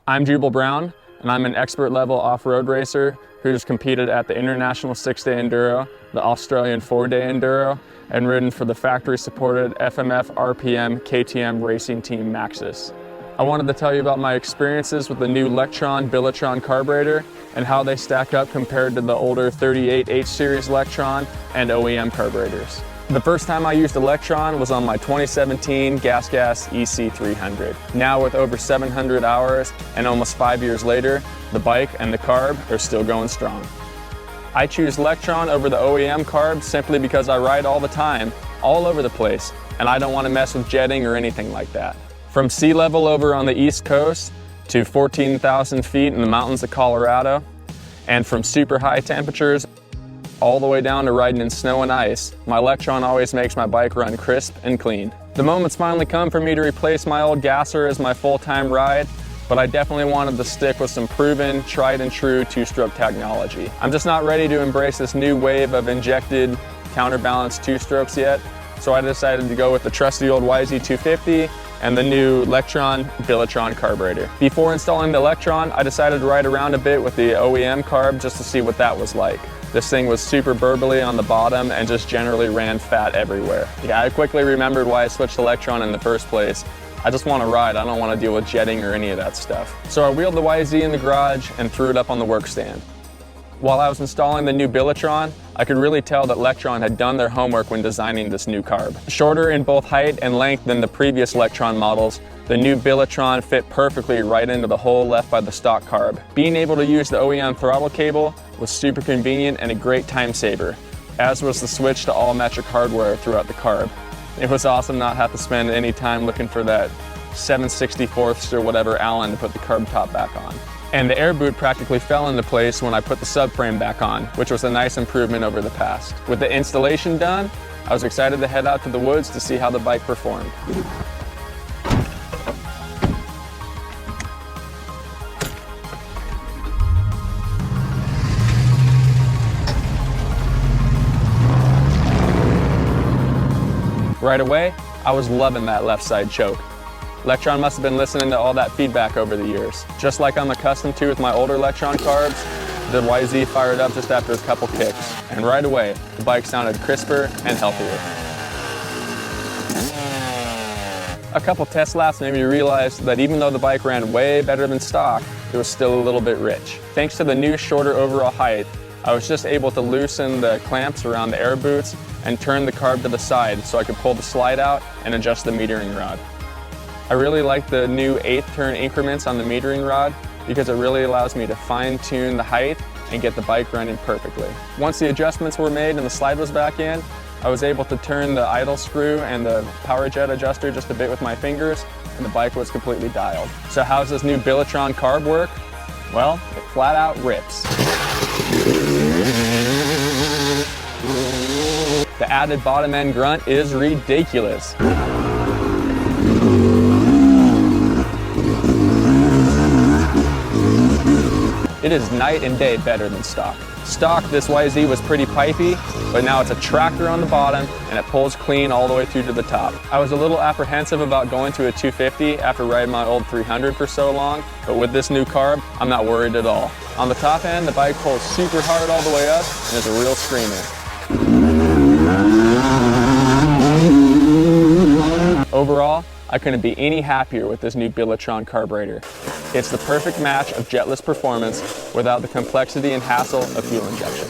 I'm Jubal Brown, and I'm an expert level off-road racer who's competed at the International 6-Day Enduro, the Australian 4-Day Enduro, and ridden for the factory-supported FMF RPM KTM racing team Maxxis. I wanted to tell you about my experiences with the new Lectron Billetron carburetor and how they stack up compared to the older 38 H Series Lectron and OEM carburetors. The first time I used Lectron was on my 2017 GasKast EC300. Now with over 700 hours and almost 5 years later, the bike and the carb are still going strong. I choose Lectron over the OEM carb simply because I ride all the time, all over the place, and I don't want to mess with jetting or anything like that. From sea level over on the East Coast to 14,000 feet in the mountains of Colorado, and from super high temperatures all the way down to riding in snow and ice, my Lectron always makes my bike run crisp and clean. The moment's finally come for me to replace my old gasser as my full-time ride, but I definitely wanted to stick with some proven, tried and true two-stroke technology. I'm just not ready to embrace this new wave of injected counterbalanced two-strokes yet, so I decided to go with the trusty old YZ250 and the new Lectron Billetron carburetor. Before installing the Lectron, I decided to ride around a bit with the OEM carb just to see what that was like. This thing was super burbly on the bottom and just generally ran fat everywhere. Yeah, I quickly remembered why I switched to Lectron in the first place. I just want to ride, I don't want to deal with jetting or any of that stuff. So I wheeled the YZ in the garage and threw it up on the work stand. While I was installing the new Billetron, I could really tell that Lectron had done their homework when designing this new carb. Shorter in both height and length than the previous Lectron models, the new Billetron fit perfectly right into the hole left by the stock carb. Being able to use the OEM throttle cable was super convenient and a great time saver, as was the switch to all metric hardware throughout the carb. It was awesome not have to spend any time looking for that 7/64ths or whatever Allen to put the carb top back on. And the air boot practically fell into place when I put the subframe back on, which was a nice improvement over the past. With the installation done, I was excited to head out to the woods to see how the bike performed. Right away, I was loving that left side choke. Lectron must have been listening to all that feedback over the years. Just like I'm accustomed to with my older Lectron carbs, the YZ fired up just after a couple kicks, and right away, the bike sounded crisper and healthier. A couple test laps made me realize that even though the bike ran way better than stock, it was still a little bit rich. Thanks to the new shorter overall height, I was just able to loosen the clamps around the air boots and turn the carb to the side so I could pull the slide out and adjust the metering rod. I really like the new 8th turn increments on the metering rod because it really allows me to fine tune the height and get the bike running perfectly. Once the adjustments were made and the slide was back in, I was able to turn the idle screw and the power jet adjuster just a bit with my fingers, and the bike was completely dialed. So how's this new Billetron carb work? Well, it flat out rips. The added bottom end grunt is ridiculous. It is night and day better than stock. Stock, this YZ was pretty pipey, but now it's a tractor on the bottom and it pulls clean all the way through to the top. I was a little apprehensive about going to a 250 after riding my old 300 for so long, but with this new carb, I'm not worried at all. On the top end, the bike pulls super hard all the way up and is a real screamer. Overall, I couldn't be any happier with this new Billetron carburetor. It's the perfect match of jetless performance without the complexity and hassle of fuel injection.